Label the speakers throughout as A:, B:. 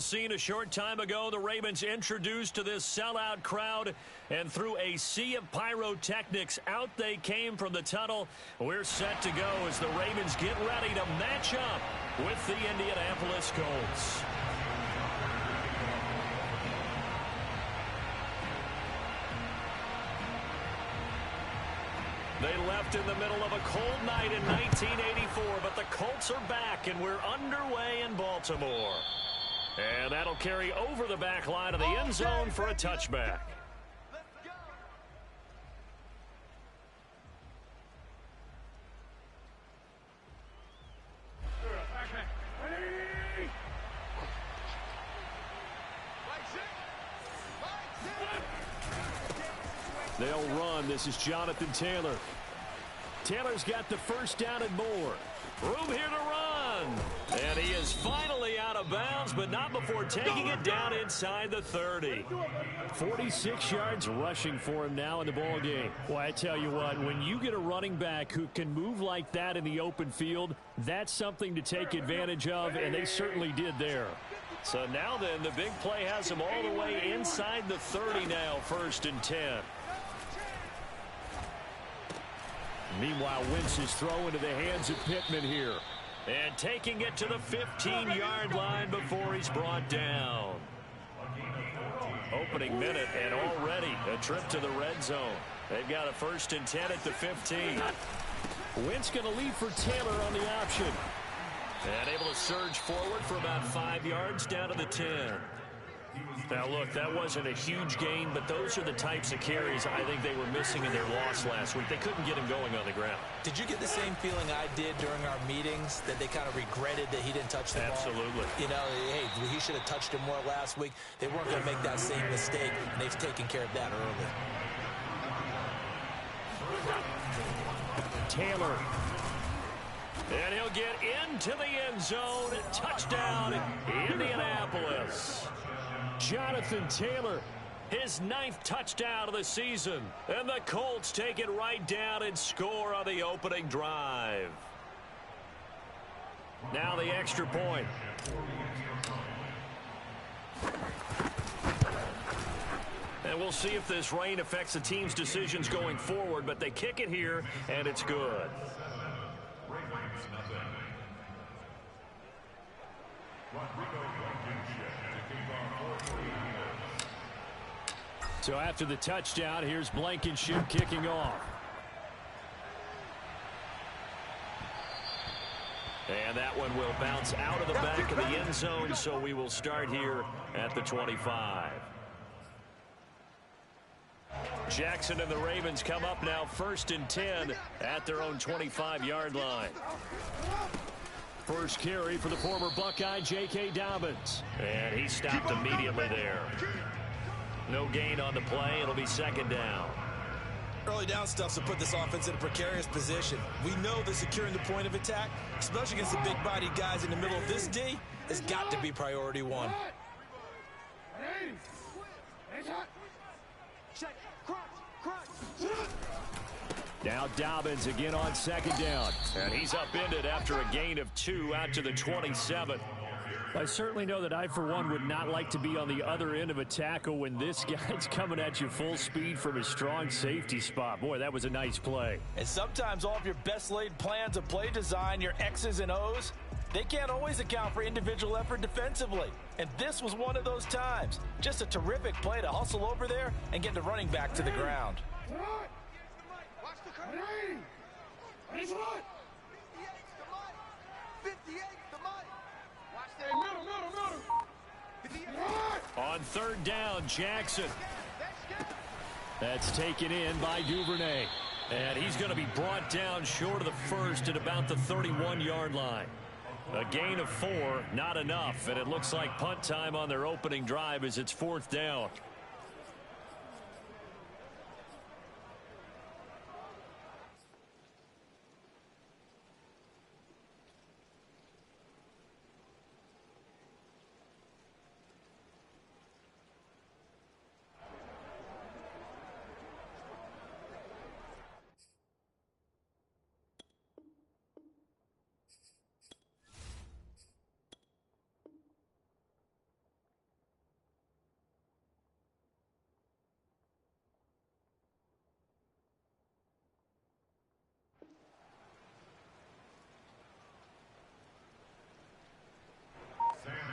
A: scene a short time ago. The Ravens introduced to this sellout crowd, and through a sea of pyrotechnics, out they came from the tunnel. We're set to go as the Ravens get ready to match up with the Indianapolis Colts. They left in the middle of a cold night in 1984, but the Colts are back, and we're underway in Baltimore. And that'll carry over the back line of the end zone for a touchback. They'll run. This is Jonathan Taylor. Taylor's got the first down and more. Room here to run. And he is finally out of bounds, but not before taking it down inside the 30. 46 yards rushing for him now in the ball game. Well, I tell you what, when you get a running back who can move like that in the open field, that's something to take advantage of, and they certainly did there. So now then, the big play has him all the way inside the 30 now, 1st and 10. Meanwhile, Wentz is throw into the hands of Pittman here. And taking it to the 15-yard line before he's brought down. Opening minute, and already a trip to the red zone. They've got a 1st and 10 at the 15. Wentz going to lead for Taylor on the option. And able to surge forward for about 5 yards down to the 10. Now, look, that wasn't a huge gain, but those are the types of carries I think they were missing in their loss last week. They couldn't get him going on the ground.
B: Did you get the same feeling I did during our meetings, that they kind of regretted that he didn't touch the ball?
A: Absolutely.
B: You know, hey, he should have touched him more last week. They weren't going to make that same mistake, and they've taken care of that early.
A: Taylor. And he'll get into the end zone. Touchdown, Indianapolis. Jonathan Taylor, his 9th touchdown of the season. And the Colts take it right down and score on the opening drive. Now the extra point. And we'll see if this rain affects the team's decisions going forward, but they kick it here, and it's good. So after the touchdown, here's Blankenship kicking off. And that one will bounce out of the back of the end zone, so we will start here at the 25. Jackson and the Ravens come up now 1st and 10 at their own 25-yard line. First carry for the former Buckeye, J.K. Dobbins. And he stopped immediately there. No gain on the play. It'll be 2nd down.
B: Early down stuff to put this offense in a precarious position. We know that securing the point of attack, especially against the big-bodied guys in the middle of this D, has got to be priority one.
A: Now Dobbins again on 2nd down. And he's upended after a gain of 2 out to the 27. I certainly know that I, for one, would not like to be on the other end of a tackle when this guy's coming at you full speed from a strong safety spot. Boy, that was a nice play.
B: And sometimes all of your best laid plans of play design, your X's and O's, they can't always account for individual effort defensively. And this was one of those times. Just a terrific play to hustle over there and get the running back to the ground.
A: On 3rd down, Jackson. That's taken in by Duvernay. And he's going to be brought down short of the 1st at about the 31-yard line. A gain of 4, not enough. And it looks like punt time on their opening drive as it's 4th down.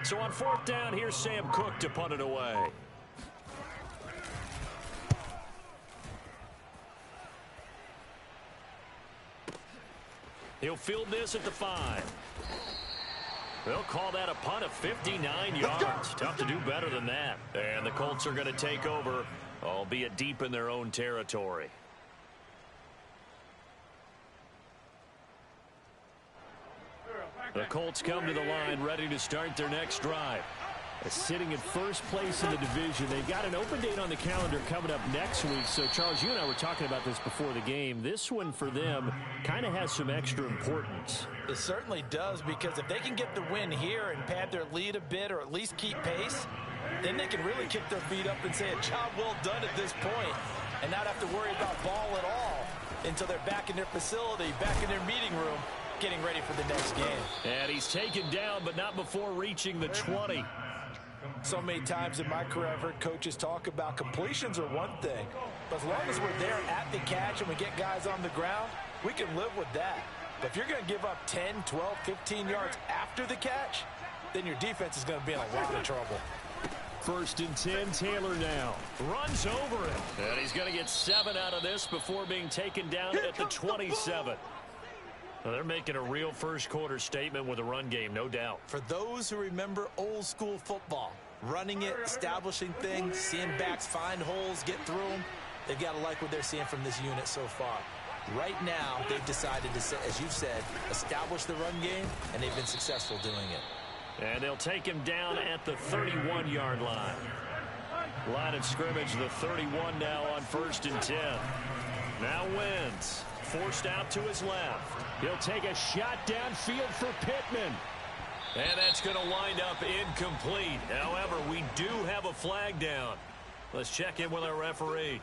A: So on 4th down, here's Sam Cook to punt it away. He'll field this at the 5. They'll call that a punt of 59 yards. Tough to do better than that. And the Colts are going to take over, albeit deep in their own territory. The Colts come to the line ready to start their next drive. Sitting in first place in the division. They've got an open date on the calendar coming up next week. So, Charles, you and I were talking about this before the game. This one for them kind of has some extra importance.
B: It certainly does, because if they can get the win here and pad their lead a bit or at least keep pace, then they can really kick their feet up and say a job well done at this point and not have to worry about ball at all until they're back in their facility, back in their meeting room, getting ready for the next game.
A: And he's taken down, but not before reaching the 20.
B: So many times in my career I've heard coaches talk about completions are one thing, but as long as we're there at the catch and we get guys on the ground, we can live with that. But if you're going to give up 10, 12, 15 yards after the catch, then your defense is going to be in a lot of trouble.
A: 1st and 10, Taylor now. Runs over him. And he's going to get 7 out of this before being taken down at the 27. Well, they're making a real first-quarter statement with a run game, no doubt.
B: For those who remember old-school football, running it, establishing things, seeing backs find holes, get through them, they've got to like what they're seeing from this unit so far. Right now, they've decided to, as you've said, establish the run game, and they've been successful doing it.
A: And they'll take him down at the 31-yard line. Line of scrimmage, the 31 now on 1st and 10. Now Wentz. Forced out to his left. He'll take a shot downfield for Pittman. And that's going to wind up incomplete. However, we do have a flag down. Let's check in with our referee.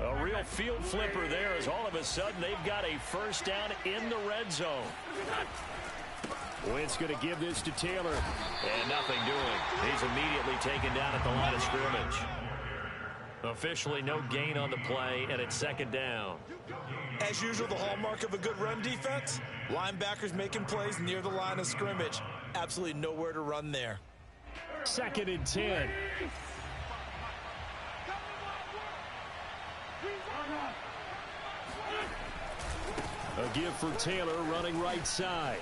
A: A real field flipper there, as all of a sudden they've got a first down in the red zone. Wentz going to give this to Taylor. And nothing doing. He's immediately taken down at the line of scrimmage. Officially no gain on the play, and it's 2nd down.
B: As usual, the hallmark of a good run defense, linebackers making plays near the line of scrimmage. Absolutely nowhere to run there.
A: 2nd and 10. A give for Taylor running right side.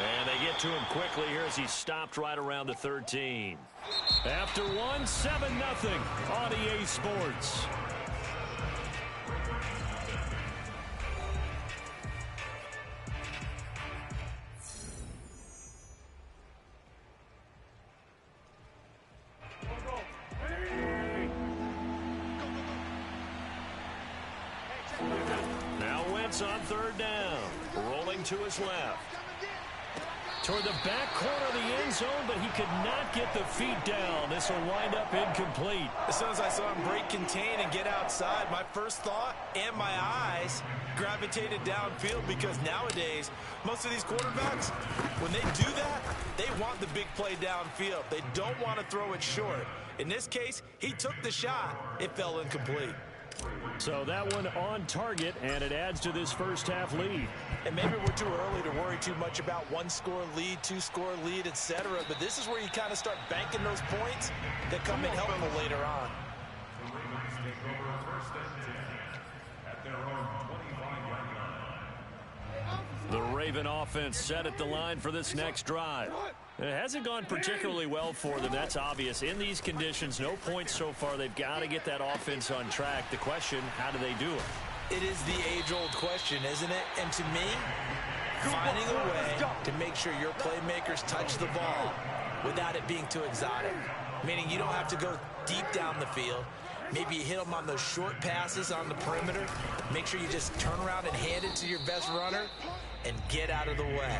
A: And they get to him quickly here as he's stopped right around the 13. After 1, 7-0 on EA Sports. Now Wentz on 3rd down. Rolling to his left. Toward the back corner of the end zone, but he could not get the feet down. This will wind up incomplete.
B: As soon as I saw him break contain and get outside, my first thought and my eyes gravitated downfield, because nowadays, most of these quarterbacks, when they do that, they want the big play downfield. They don't want to throw it short. In this case, he took the shot. It fell incomplete.
A: So that one on target, and it adds to this first half lead.
B: And maybe we're too early to worry too much about 1-score lead, 2-score lead, etc. But this is where you kind of start banking those points that come in helpful later on.
A: The Raven offense set at the line for this next drive. It hasn't gone particularly well for them. That's obvious. In these conditions, no points so far. They've got to get that offense on track. The question, how do they do it?
B: It is the age-old question, isn't it? And to me, finding a way to make sure your playmakers touch the ball without it being too exotic. Meaning you don't have to go deep down the field. Maybe you hit them on those short passes on the perimeter. Make sure you just turn around and hand it to your best runner and get out of the way.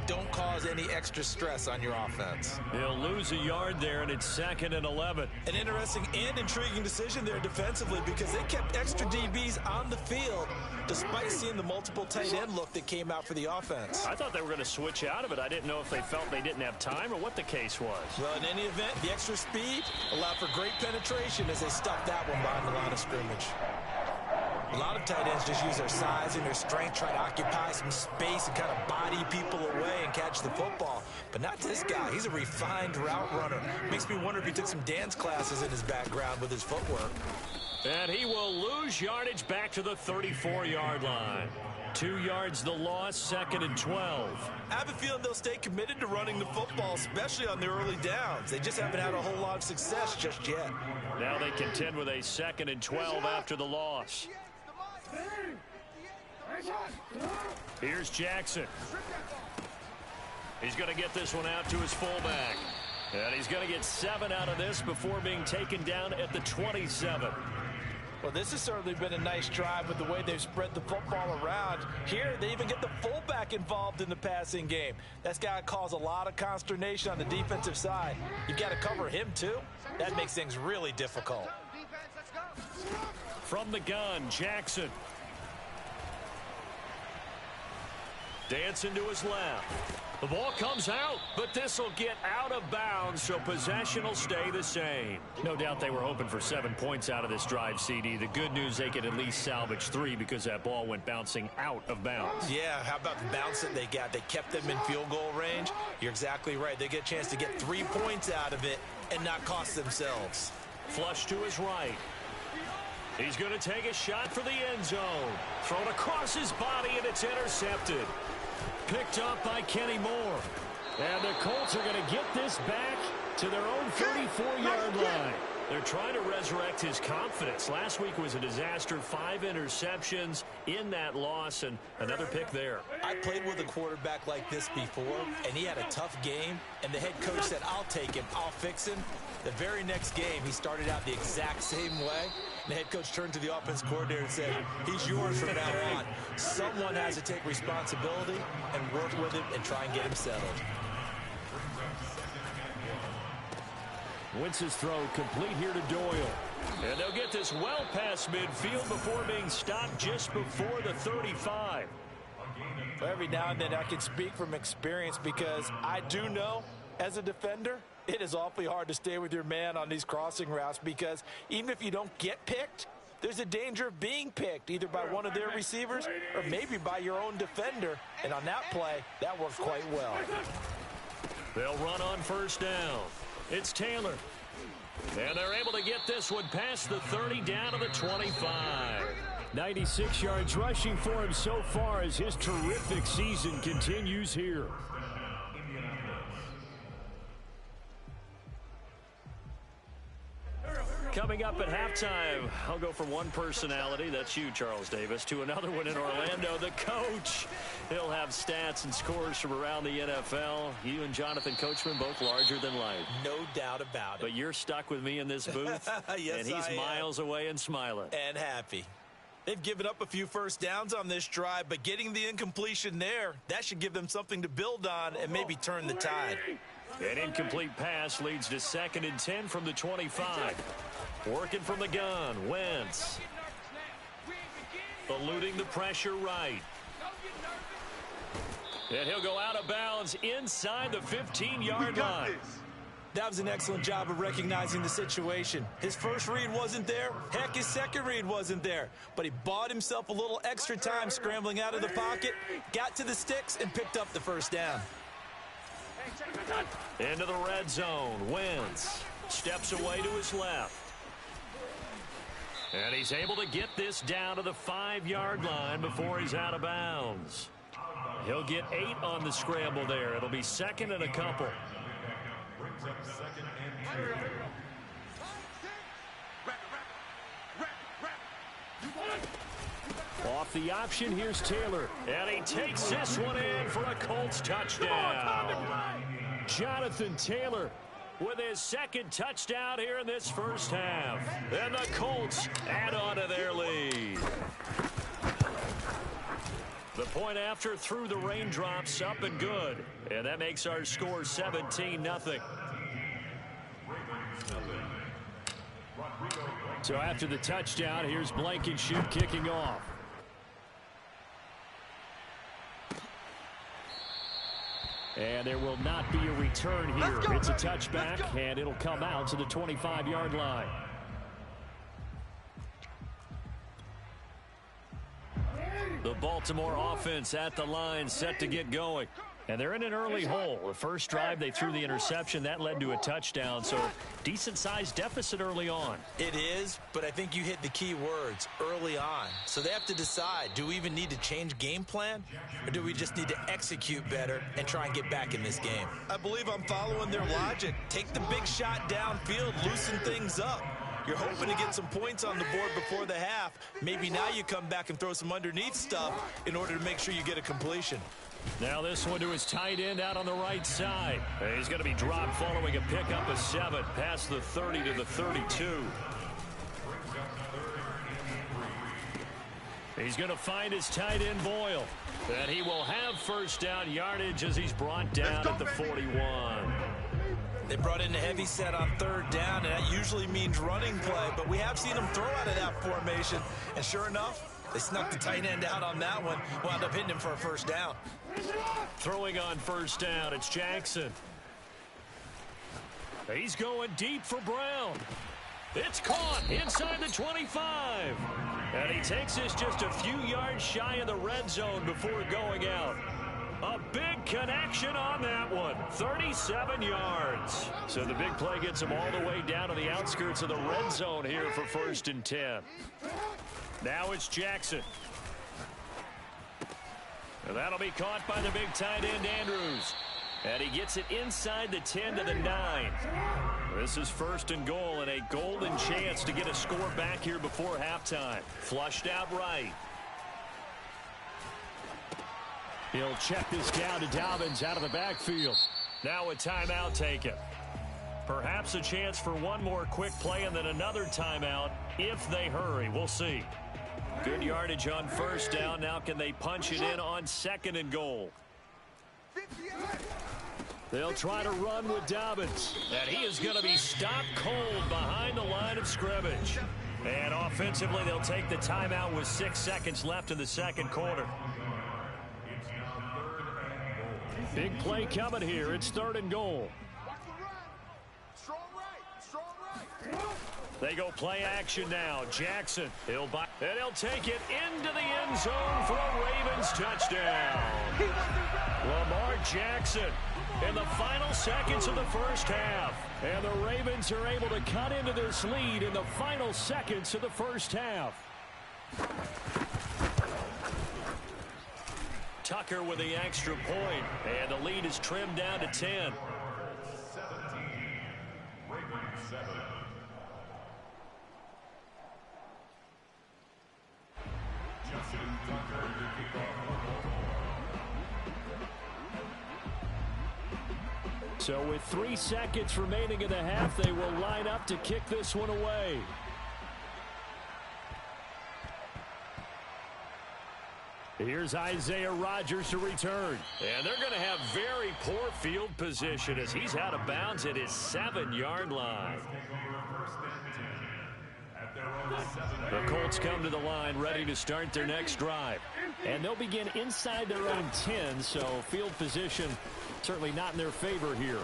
B: don't cause any extra stress on your offense.
A: He'll lose a yard there, and it's 2nd and 11.
B: An interesting and intriguing decision there defensively because they kept extra DBs on the field despite seeing the multiple tight end look that came out for the offense.
A: I thought they were going to switch out of it. I didn't know if they felt they didn't have time or what the case was.
B: Well, in any event, the extra speed allowed for great penetration as they stuffed that one behind the line of scrimmage. A lot of tight ends just use their size and their strength, try to occupy some space and kind of body people away and catch the football. But not this guy. He's a refined route runner. Makes me wonder if he took some dance classes in his background with his footwork.
A: And he will lose yardage back to the 34-yard line. 2 yards the loss, 2nd and 12.
B: I have a feeling they'll stay committed to running the football, especially on their early downs. They just haven't had a whole lot of success just yet.
A: Now they contend with a 2nd and 12 after the loss. Here's Jackson. He's going to get this one out to his fullback. And he's going to get 7 out of this before being taken down at the 27.
B: Well, this has certainly been a nice drive with the way they've spread the football around. Here, they even get the fullback involved in the passing game. That's got to cause a lot of consternation on the defensive side. You've got to cover him, too. That makes things really difficult.
A: From the gun, Jackson. Dancing to his left. The ball comes out, but this will get out of bounds, so possession will stay the same. No doubt they were hoping for 7 points out of this drive, CD. The good news, they could at least salvage 3 because that ball went bouncing out of bounds.
B: Yeah, how about the bounce that they got? They kept them in field goal range. You're exactly right. They get a chance to get 3 points out of it and not cost themselves.
A: Flush to his right. He's going to take a shot for the end zone. Thrown across his body, and it's intercepted. Picked up by Kenny Moore. And the Colts are going to get this back to their own 34-yard line. They're trying to resurrect his confidence. Last week was a disaster. 5 interceptions in that loss, and another pick there.
B: I played with a quarterback like this before, and he had a tough game, and the head coach said, I'll take him, I'll fix him. The very next game, he started out the exact same way. The head coach turned to the offense coordinator and said, he's yours from now on. Someone has to take responsibility and work with him and try and get him settled.
A: Wentz's throw complete here to Doyle. And they'll get this well past midfield before being stopped just before the 35.
B: Every now and then I can speak from experience because I do know as a defender, it is awfully hard to stay with your man on these crossing routes because even if you don't get picked, there's a danger of being picked either by one of their receivers or maybe by your own defender. And on that play, that worked quite well.
A: They'll run on first down. It's Taylor. And they're able to get this one past the 30 down to the 25. 96 yards rushing for him so far as his terrific season continues here. Coming up at halftime, I'll go from one personality, that's you, Charles Davis, to another one in Orlando, the coach. He'll have stats and scores from around the NFL. You and Jonathan Coachman, both larger than life.
B: No doubt about it.
A: But you're stuck with me in this booth,
B: yes,
A: and he's miles away and smiling.
B: And happy. They've given up a few first downs on this drive, but getting the incompletion there, that should give them something to build on and maybe turn the tide.
A: An incomplete pass leads to 2nd and 10 from the 25. Working from the gun, Wentz. Eluding the pressure right. And he'll go out of bounds inside the 15-yard line.
B: That was an excellent job of recognizing the situation. His first read wasn't there. Heck, his second read wasn't there. But he bought himself a little extra time scrambling out of the pocket, got to the sticks, and picked up the first down.
A: Into the red zone, Wentz steps away to his left. And he's able to get this down to the 5-yard line before he's out of bounds. He'll get 8 on the scramble there. It'll be 2nd and a couple. Off the option, here's Taylor. And he takes this one in for a Colts touchdown. Jonathan Taylor with his 2nd touchdown here in this first half. And the Colts add on to their lead. The point after through the raindrops, up and good. And that makes our score 17-0. So after the touchdown, here's Blankenship kicking off. And there will not be a return here. It's a touchback, and it'll come out to the 25-yard line. The Baltimore offense at the line, set to get going. And they're in an early hole. The first drive, they threw the interception. That led to a touchdown, so decent-sized deficit early on.
B: It is, but I think you hit the key words, early on. So they have to decide, do we even need to change game plan, or do we just need to execute better and try and get back in this game? I believe I'm following their logic. Take the big shot downfield, loosen things up. You're hoping to get some points on the board before the half. Maybe now you come back and throw some underneath stuff in order to make sure you get a completion.
A: Now this one to his tight end out on the right side. He's going to be dropped following a pickup of 7 past the 30 to the 32. He's going to find his tight end Boyle. And he will have first down yardage as he's brought down at the 41.
B: They brought in a heavy set on third down, and that usually means running play, but we have seen them throw out of that formation. And sure enough, they snuck the tight end out on that one, wound up hitting him for a first down.
A: Throwing on first down, it's Jackson. He's going deep for Brown. It's caught inside the 25. And he takes this just a few yards shy of the red zone before going out. A big connection on that one. 37 yards. So the big play gets him all the way down to the outskirts of the red zone here for 1st and 10. Now it's Jackson. And that'll be caught by the big tight end Andrews. And he gets it inside the 10 to the 9. This is 1st and goal and a golden chance to get a score back here before halftime. Flushed out right. He'll check this down to Dobbins out of the backfield. Now a timeout taken. Perhaps a chance for one more quick play and then another timeout if they hurry. We'll see. Good yardage on first down. Now can they punch it in on 2nd and goal? They'll try to run with Dobbins. And he is going to be stopped cold behind the line of scrimmage. And offensively, they'll take the timeout with 6 seconds left in the second quarter. Big play coming here. It's 3rd and goal. They go play action now. Jackson, he'll take it into the end zone for a Ravens touchdown. Lamar Jackson in the final seconds of the first half. And the Ravens are able to cut into this lead in the final seconds of the first half. Tucker with the extra point, and the lead is trimmed down to 10. So with 3 seconds remaining in the half, they will line up to kick this one away. Here's Isaiah Rodgers to return. And they're going to have very poor field position as he's out of bounds at his 7-yard line. The Colts come to the line ready to start their next drive. And they'll begin inside their own 10, so field position certainly not in their favor here.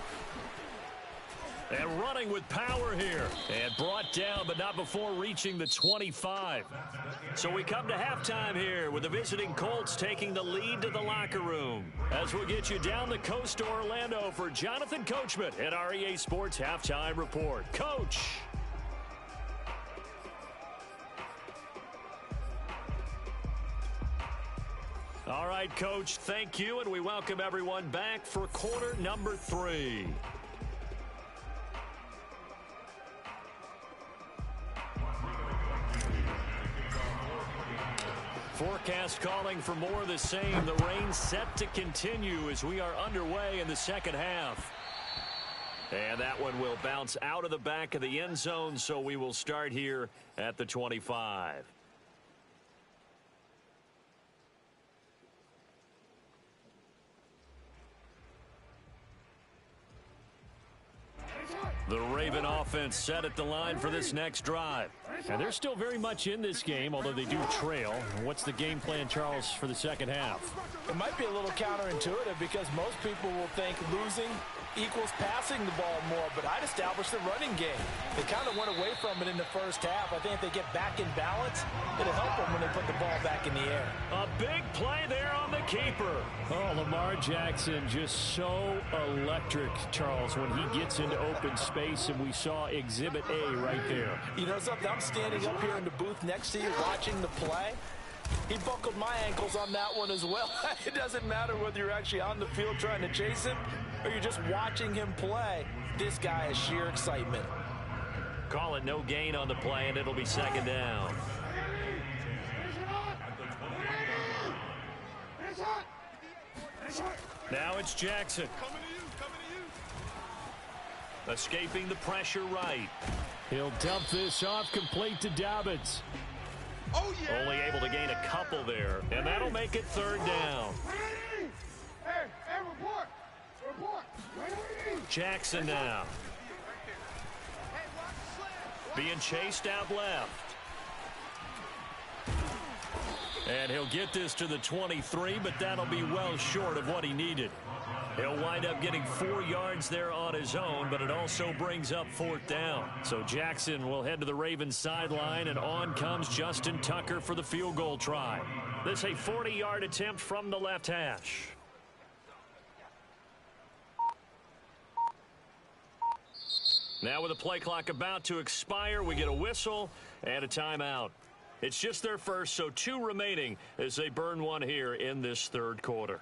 A: And running with power here. And brought down, but not before reaching the 25. So we come to halftime here with the visiting Colts taking the lead to the locker room. As we'll get you down the coast to Orlando for Jonathan Coachman at our EA Sports Halftime Report. Coach. All right, Coach, thank you, and we welcome everyone back for quarter number 3. Forecast calling for more of the same. The rain set to continue as we are underway in the second half. And that one will bounce out of the back of the end zone, so we will start here at the 25. The Raven offense set at the line for this next drive. And they're still very much in this game, although they do trail. What's the game plan, Charles, for the second half?
B: It might be a little counterintuitive because most people will think losing equals passing the ball more, but I'd establish the running game. They kind of went away from it in the first half. I think if they get back in balance, it'll help them when they put the ball back in the air.
A: A big play there on the keeper. Oh, Lamar Jackson just so electric, Charles, when he gets into open space, and we saw Exhibit A right there.
B: You know something? I'm standing up here in the booth next to you watching the play. He buckled my ankles on that one as well. It doesn't matter whether you're actually on the field trying to chase him or you're just watching him play. This guy is sheer excitement.
A: Call it no gain on the play, and it'll be second down. Now it's Jackson. Escaping the pressure right. He'll dump this off complete to Dobbins.
C: Oh, yeah.
A: Only able to gain a couple there, and that'll make it third down.
C: Hey, report.
A: Jackson now. Being chased out left. And he'll get this to the 23, but that'll be well short of what he needed. He'll wind up getting 4 yards there on his own, but it also brings up fourth down. So Jackson will head to the Ravens sideline, and on comes Justin Tucker for the field goal try. This a 40-yard attempt from the left hash. Now with the play clock about to expire, we get a whistle and a timeout. It's just their first, so 2 remaining as they burn one here in this third quarter.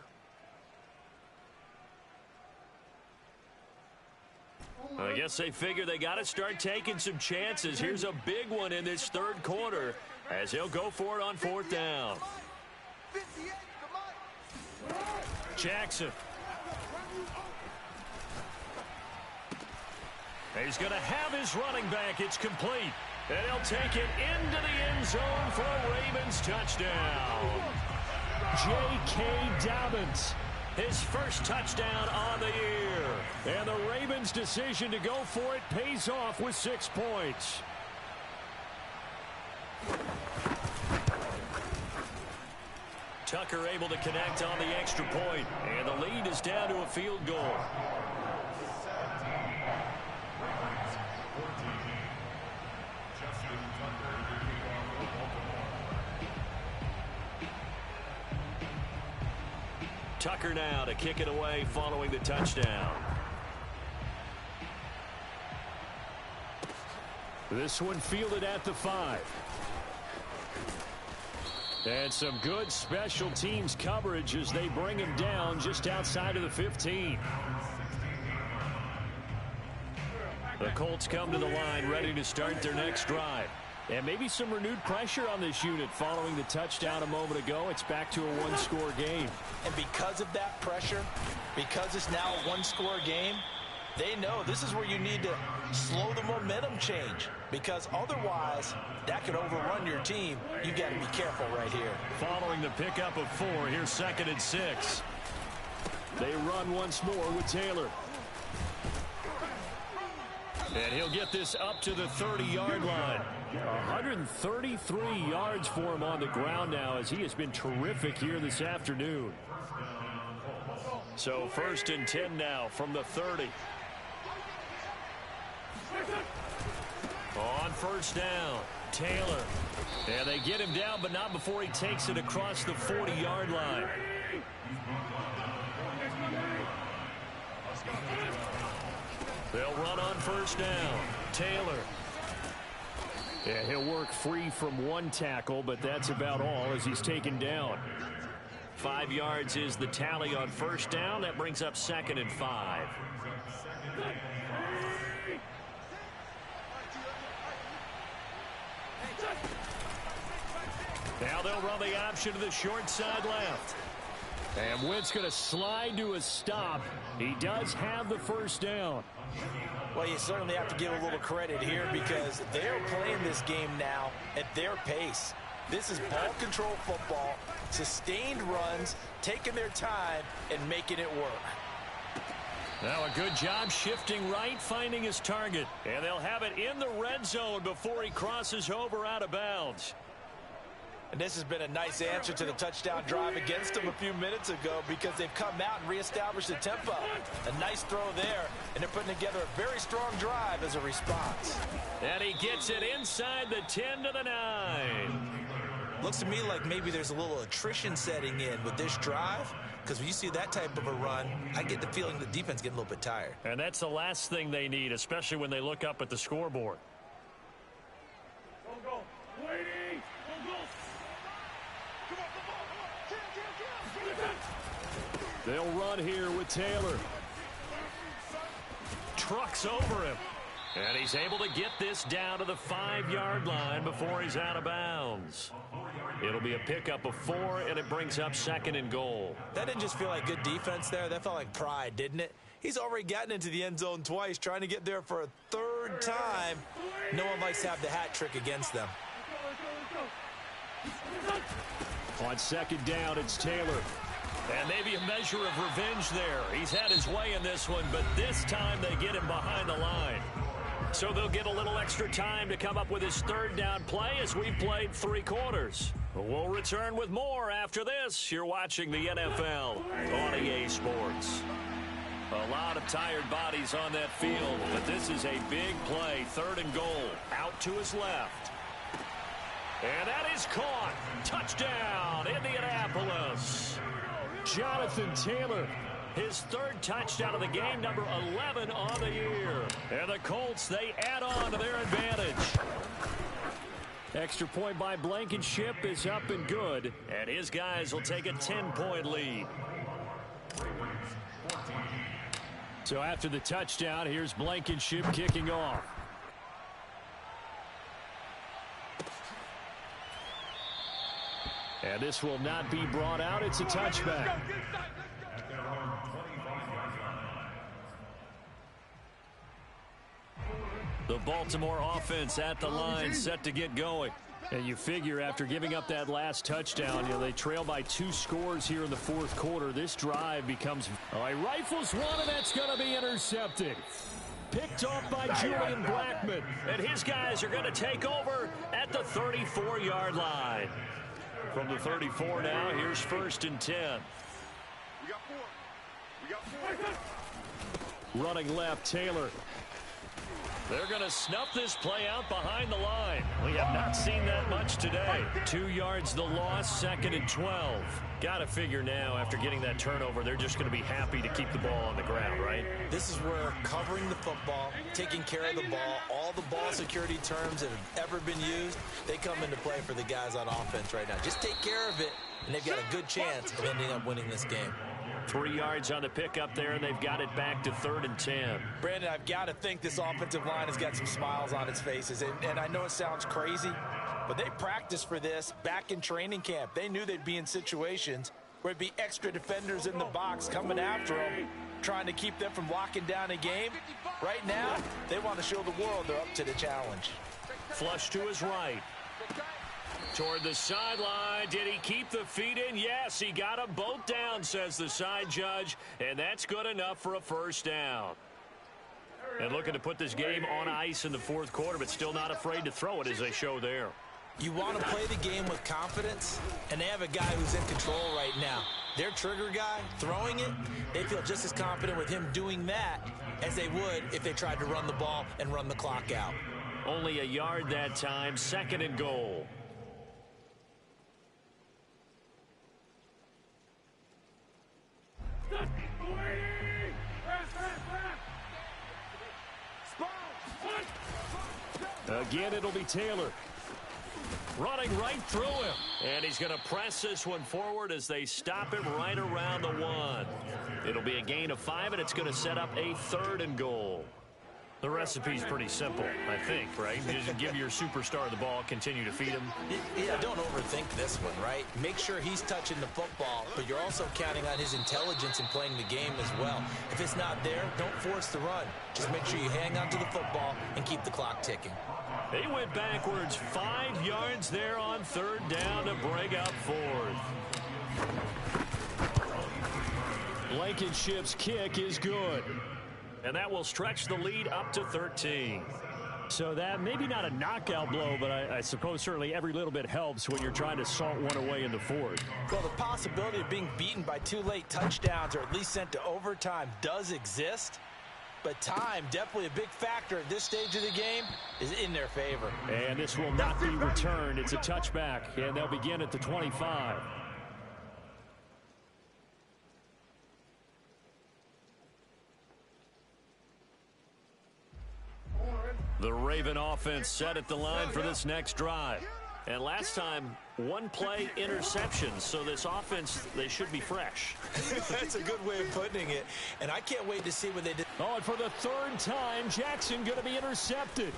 A: I guess they figure they got to start taking some chances. Here's a big one in this third quarter as he'll go for it on fourth down. Jackson. He's going to have his running back. It's complete. And he'll take it into the end zone for a Ravens touchdown. J.K. Dobbins, his first touchdown on the year. And the Ravens' decision to go for it pays off with 6 points. Tucker able to connect on the extra point. And the lead is down to a field goal. Tucker now to kick it away following the touchdown. This one fielded at the 5. And some good special teams coverage as they bring him down just outside of the 15. The Colts come to the line ready to start their next drive. And maybe some renewed pressure on this unit following the touchdown a moment ago. It's back to a 1-score game.
B: And because of that pressure, because it's now a 1-score game, they know this is where you need to slow the momentum change. Because otherwise, that could overrun your team. You've got to be careful right here.
A: Following the pickup of 4, here's 2nd and 6. They run once more with Taylor. And he'll get this up to the 30-yard line. 133 yards for him on the ground now as he has been terrific here this afternoon. So 1st and 10 now from the 30. On first down, Taylor. And they get him down, but not before he takes it across the 40-yard line. They'll run on first down. Taylor. Yeah, he'll work free from 1 tackle, but that's about all as he's taken down. 5 yards is the tally on first down. That brings up 2nd and 5. Now they'll run the option to the short side left. And Witt's going to slide to a stop. He does have the first down.
B: Well, you certainly have to give a little credit here because they're playing this game now at their pace. This is ball control football, sustained runs, taking their time, and making it work.
A: Now a good job shifting right, finding his target. And they'll have it in the red zone before he crosses over out of bounds.
B: And this has been a nice answer to the touchdown drive against them a few minutes ago because they've come out and reestablished the tempo. A nice throw there, and they're putting together a very strong drive as a response.
A: And he gets it inside the 10 to the 9.
B: Looks to me like maybe there's a little attrition setting in with this drive, because when you see that type of a run, I get the feeling the defense getting a little bit tired.
A: And that's the last thing they need, especially when they look up at the scoreboard.
C: Go, waiting. Go.
A: They'll run here with Taylor. Trucks over him. And he's able to get this down to the 5-yard line before he's out of bounds. It'll be a pickup of 4, and it brings up 2nd and goal.
B: That didn't just feel like good defense there. That felt like pride, didn't it? He's already gotten into the end zone twice, trying to get there for a 3rd time. No one likes to have the hat trick against them.
A: On 2nd down, it's Taylor. And maybe a measure of revenge there. He's had his way in this one, but this time they get him behind the line. So they'll get a little extra time to come up with his 3rd down play as we've played 3 quarters. We'll return with more after this. You're watching the NFL on EA Sports. A lot of tired bodies on that field, but this is a big play. 3rd and goal. Out to his left. And that is caught. Touchdown, Indianapolis. Jonathan Taylor, his 3rd touchdown of the game, number 11 on the year. And the Colts, they add on to their advantage. Extra point by Blankenship is up and good. And his guys will take a 10-point lead. So after the touchdown, here's Blankenship kicking off. And this will not be brought out. It's a touchback. The Baltimore offense at the line, set to get going. And you figure after giving up that last touchdown, they trail by 2 scores here in the 4th quarter. This drive becomes... All right, rifles one, and that's going to be intercepted. Picked off by Julian Blackmon. And his guys are going to take over at the 34-yard line. From the 34 now, here's 1st and 10.
C: We got 4.
A: Running left, Taylor. They're going to snuff this play out behind the line. We have not seen that much today. 2 yards the loss, 2nd and 12. Got to figure now, after getting that turnover, they're just going to be happy to keep the ball on the ground, right?
B: This is where covering the football, taking care of the ball, all the ball security terms that have ever been used, they come into play for the guys on offense right now. Just take care of it, and they've got a good chance of ending up winning this game.
A: 3 yards on the pickup there, and they've got it back to 3rd and 10.
B: Brandon, I've got to think this offensive line has got some smiles on its faces. And I know it sounds crazy, but they practiced for this back in training camp. They knew they'd be in situations where it'd be extra defenders in the box coming after them, trying to keep them from locking down a game. Right now, they want to show the world they're up to the challenge.
A: Flush to his right. Toward the sideline. Did he keep the feet in? Yes, he got them both down, says the side judge, and that's good enough for a 1st down. And looking to put this game on ice in the 4th quarter, but still not afraid to throw it as they show there.
B: You want to play the game with confidence, and they have a guy who's in control right now. Their trigger guy, throwing it, they feel just as confident with him doing that as they would if they tried to run the ball and run the clock out.
A: Only a yard that time, 2nd and goal. Again, it'll be Taylor. Running right through him. And he's going to press this one forward as they stop him right around the 1. It'll be a gain of 5, and it's going to set up a 3rd and goal. The recipe's pretty simple, I think, right? Just give your superstar the ball, continue to feed him.
B: Yeah, don't overthink this one, right? Make sure he's touching the football, but you're also counting on his intelligence in playing the game as well. If it's not there, don't force the run. Just make sure you hang on to the football and keep the clock ticking.
A: They went backwards 5 yards there on 3rd down to break up 4th. Blankenship's kick is good. And that will stretch the lead up to 13. So that maybe not a knockout blow, but I suppose certainly every little bit helps when you're trying to salt one away in the fourth.
B: Well, the possibility of being beaten by 2 late touchdowns or at least sent to overtime does exist. But time, definitely a big factor at this stage of the game, is in their favor.
A: And this will not be returned. It's a touchback, and they'll begin at the 25. The Raven offense set at the line for this next drive. And last time, 1 play interceptions. So this offense, they should be fresh.
B: That's a good way of putting it. And I can't wait to see what they did.
A: Oh, and for the 3rd time, Jackson going to be intercepted.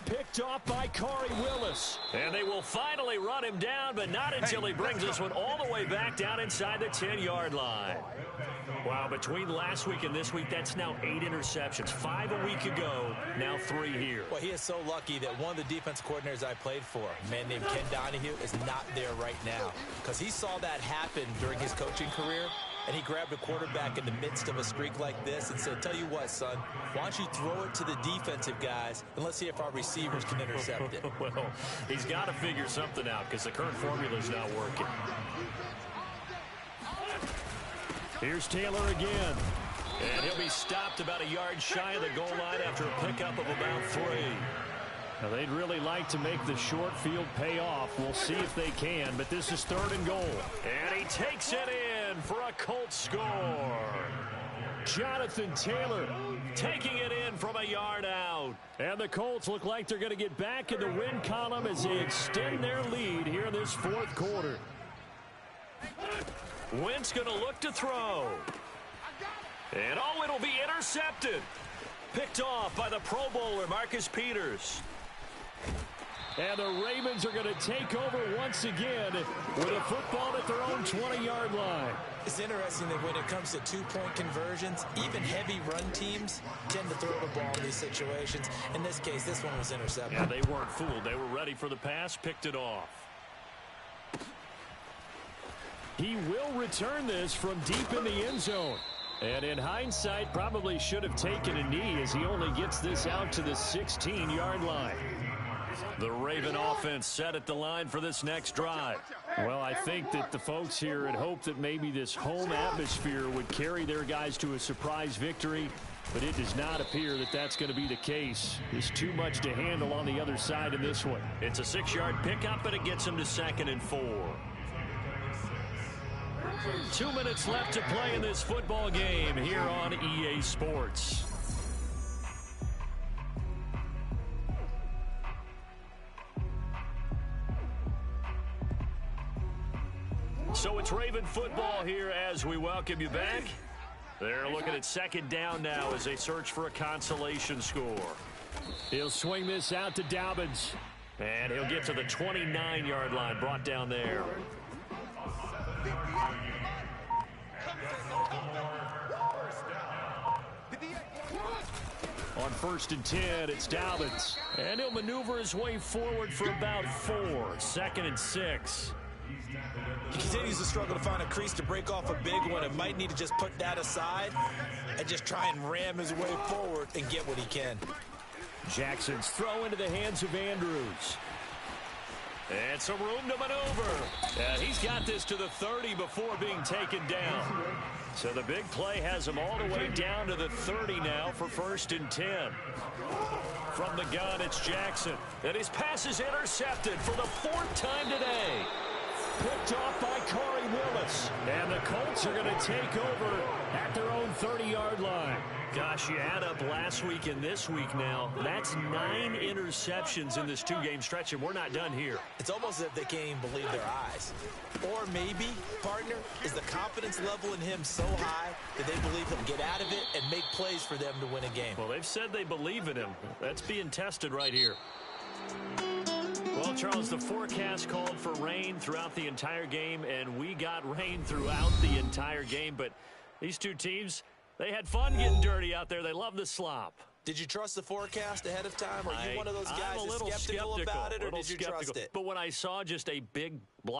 A: Picked off by Corey Willis. And they will finally run him down, but not until he brings this one all the way back down inside the 10-yard line. Wow, between last week and this week, that's now 8 interceptions. 5 a week ago, now 3 here.
B: Well, he is so lucky that one of the defense coordinators I played for, a man named Ken Donahue, is not there right now. Because he saw that happen during his coaching career, and he grabbed a quarterback in the midst of a streak like this and said, tell you what, son, why don't you throw it to the defensive guys, and let's see if our receivers can intercept it.
A: Well, he's got to figure something out because the current formula is not working. Here's Taylor again. And he'll be stopped about a yard shy of the goal line after a pickup of about 3. Now, they'd really like to make the short field pay off. We'll see if they can, but this is 3rd and goal. And he takes it in for a Colts score. Jonathan Taylor taking it in from a yard out. And the Colts look like they're going to get back in the win column as they extend their lead here in this 4th quarter. Wentz going to look to throw. And oh, it'll be intercepted. Picked off by the Pro Bowler, Marcus Peters. And the Ravens are going to take over once again with a football at their own 20-yard line.
B: It's interesting that when it comes to 2-point conversions, even heavy run teams tend to throw the ball in these situations. In this case, this one was intercepted.
A: Yeah, they weren't fooled. They were ready for the pass, picked it off. He will return this from deep in the end zone. And in hindsight, probably should have taken a knee as he only gets this out to the 16-yard line. The Raven offense set at the line for this next drive. Well, I think that the folks here had hoped that maybe this home atmosphere would carry their guys to a surprise victory, but it does not appear that that's going to be the case. There's too much to handle on the other side in this one. It's a 6-yard pickup, and it gets them to 2nd and 4. 2 minutes left to play in this football game here on EA Sports. So it's Raven football here as we welcome you back. They're looking at 2nd down now as they search for a consolation score. He'll swing this out to Dobbins. And he'll get to the 29-yard line, brought down there. On 1st and 10, it's Dobbins. And he'll maneuver his way forward for about 4. 2nd and 6.
B: He continues to struggle to find a crease to break off a big one and might need to just put that aside and just try and ram his way forward and get what he can.
A: Jackson's throw into the hands of Andrews. And some room to maneuver. He's got this to the 30 before being taken down. So the big play has him all the way down to the 30 now for 1st and 10. From the gun, it's Jackson. And his pass is intercepted for the 4th time today. Picked off by Corey Willis. And the Colts are going to take over at their own 30-yard line. Gosh, you add up last week and this week now. That's 9 interceptions in this 2-game stretch, and we're not done here.
B: It's almost as if they can't even believe their eyes. Or maybe, partner, is the confidence level in him so high that they believe he'll get out of it and make plays for them to win a game.
A: Well, they've said they believe in him. That's being tested right here. Well, Charles, the forecast called for rain throughout the entire game, and we got rain throughout the entire game. But these two teams, they had fun getting dirty out there. They love the slop.
B: Did you trust the forecast ahead of time? Are you one of those guys that's skeptical about it, or did you trust it?
A: But when I saw just a big block